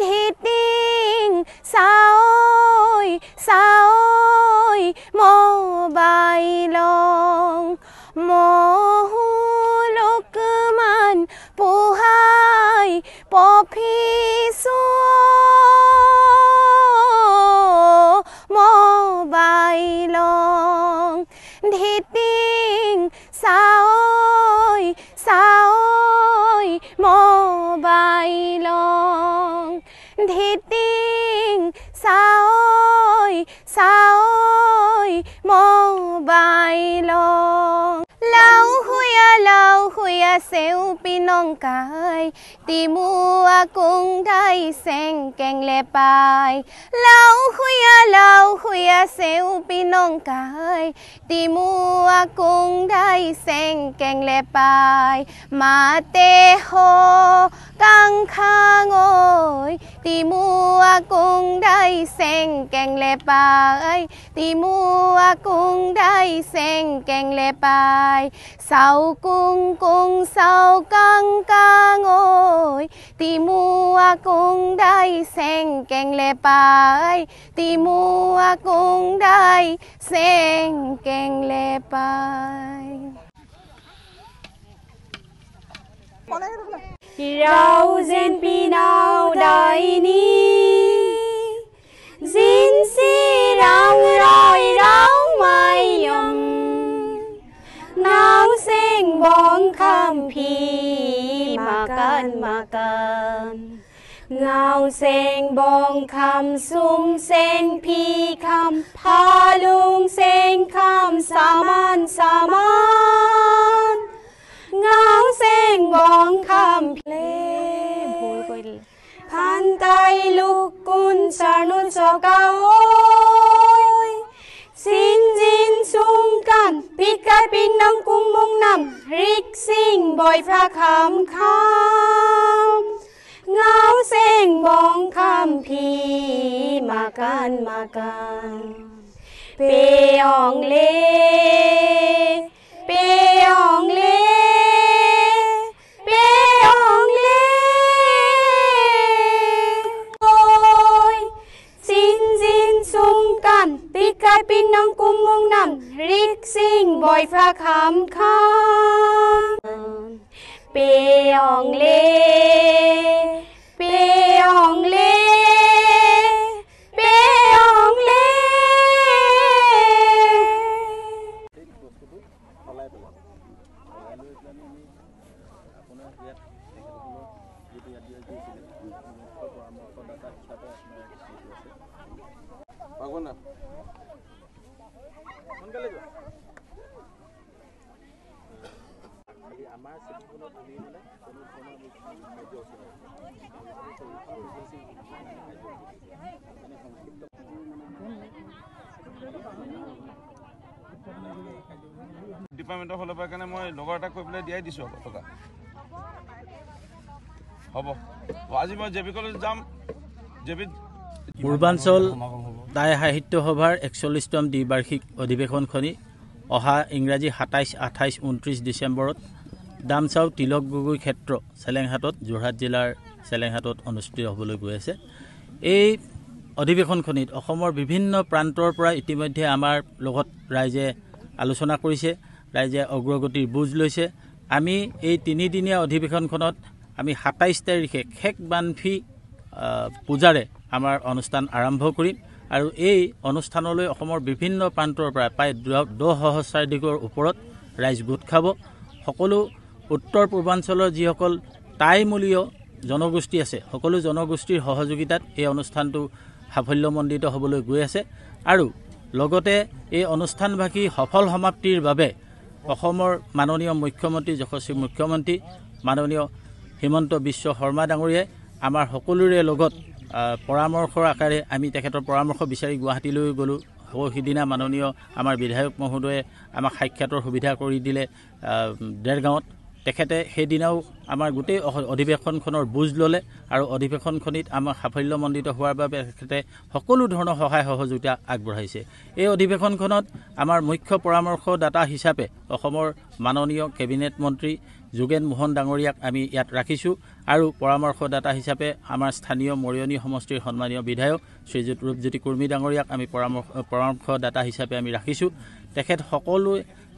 ধিটিং চাঐ চাঐ মোবাইলং মহুলকমান পোহাই পফিছো মোবাইলং ধিটিং চাঐ চাঐ মোবাইলং ধিটিং চাঐ চাঐ মোবাইলং লাও হুয়া সেউ পিনংকাই তিমুয়া কুংদাই সেং কেংলে পাই লাও হুয়া সেউ পিনংকাই তিমুয়া কুংদাই সেং কেংলে পাই মাতে ho kang khangoi timua kung dai seng keng le pai timua kung dai seng keng le pai sau kung sau kang kangoi timua kung dai seng keng le pai timua kung dai seng keng le pai Rau zen pinau dai ni Zin si rau roi rau mai yong Nau sing bong kham pi makan Ngau sing bong kham sum sing pi kham Palung sing kham saman Ngau sing bong kham Phan tay luk kun sarnun so kaoi Sin jin sung kan Pit kai pin nang cung mung nam Rik sing boy pra kham Ngau sing bong kham pi makan Peong le Kai pin nang kum mung nam rik sing boy fra kham peong le ডিপাৰ্টমেণ্টৰ ফালৰ পৰা কাৰণে মই লগৰ এটা কৈ পেলাই দিয়াই দিছোঁ টকা হ'ব আজি মই জেবি কলেজ যাম পূৰ্বাঞ্চল দায় সাহিত্য সভাৰ 41তম দ্বিবাৰ্ষিক অধিৱেশনখনি অহা ইংৰাজী 27, 28, 29 ডিচেম্বৰত দামচাও তিলক গগৈ ক্ষেত্ৰ চেলেংহাটত যোৰহাট জিলাৰ চেলেংহাটত অনুষ্ঠিত হ'বলৈ গৈ আছে। এই অধিৱেশনখনিত অসমৰ বিভিন্ন প্ৰান্তৰ পৰা ইতিমধ্যে আমাৰ লগত ৰাইজে আলোচনা কৰিছে, ৰাইজে অগ্ৰগতিৰ বুজ লৈছে। আমি এই 3 দিনীয়া অধিৱেশনখনত আমি 27 তাৰিখে খেক বানফি পূজাৰে আমাৰ অনুষ্ঠান আৰম্ভ কৰিম আৰু এই অনুষ্ঠানলৈ অসমৰ বিভিন্ন প্ৰান্তৰ পৰা প্ৰায় 10 সহস্ৰাধিকৰ ওপৰত ৰাইজ গোট খাব। সকলো উত্তৰ পূৰ্বাঞ্চলৰ যিসকল টাইমূলীয় জনগোষ্ঠী আছে সকলো জনগোষ্ঠীৰ সহযোগিতাত এই অনুষ্ঠানটো সাফল্যমণ্ডিত হ'বলৈ গৈ আছে আৰু লগতে এই অনুষ্ঠানভাগী সফল সমাপ্তিৰ বাবে অসমৰ মাননীয় মুখ্যমন্ত্ৰী যশস্বী মুখ্যমন্ত্ৰী মাননীয় হিমন্ত বিশ্ব শৰ্মা ডাঙৰীয়াই আমাৰ সকলোৰে লগত পৰামৰ্শৰ আকাৰে আমি তেখেতৰ পৰামৰ্শ বিচাৰি গুৱাহাটীলৈ গ'লোঁ। সিদিনা মাননীয় আমাৰ বিধায়ক মহোদয়ে আমাক সাক্ষাতৰ সুবিধা কৰি দিলে দেৰগাঁৱত। তেখেতে সেইদিনাও আমাৰ গোটেই অধিৱেশনখনৰ বুজ ল'লে আৰু অধিৱেশনখনিত আমাৰ সাফল্যমণ্ডিত হোৱাৰ বাবে তেখেতে সকলো ধৰণৰ সহায় সহযোগিতা আগবঢ়াইছে। এই অধিৱেশনখনত আমাৰ মুখ্য পৰামৰ্শদাতা হিচাপে অসমৰ মাননীয় কেবিনেট মন্ত্ৰী যোগেন মোহন ডাঙৰীয়াক আমি ইয়াত ৰাখিছোঁ আৰু পৰামৰ্শদাতা হিচাপে আমাৰ স্থানীয় মৰিয়নি সমষ্টিৰ সন্মানীয় বিধায়ক শ্ৰীযুত ৰূপজ্যোতি কুৰ্মী ডাঙৰীয়াক আমি পৰামৰ্শদাতা হিচাপে আমি ৰাখিছোঁ। তেখেত সকলো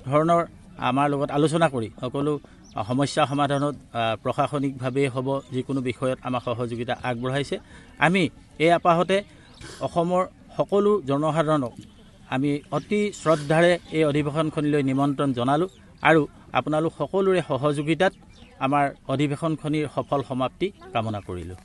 ধৰণৰ আমাৰ লগত আলোচনা কৰি সকলো সমস্যা সমাধানত প্ৰশাসনিকভাৱে হ'ব যিকোনো বিষয়ত আমাক সহযোগিতা আগবঢ়াইছে। আমি এই আপাহতে অসমৰ সকলো জনসাধাৰণক আমি অতি শ্ৰদ্ধাৰে এই অধিৱেশনখনিলৈ নিমন্ত্ৰণ জনালোঁ আৰু আপোনালোক সকলোৰে সহযোগিতাত আমাৰ অধিৱেশনখনিৰ সফল সমাপ্তি কামনা কৰিলোঁ।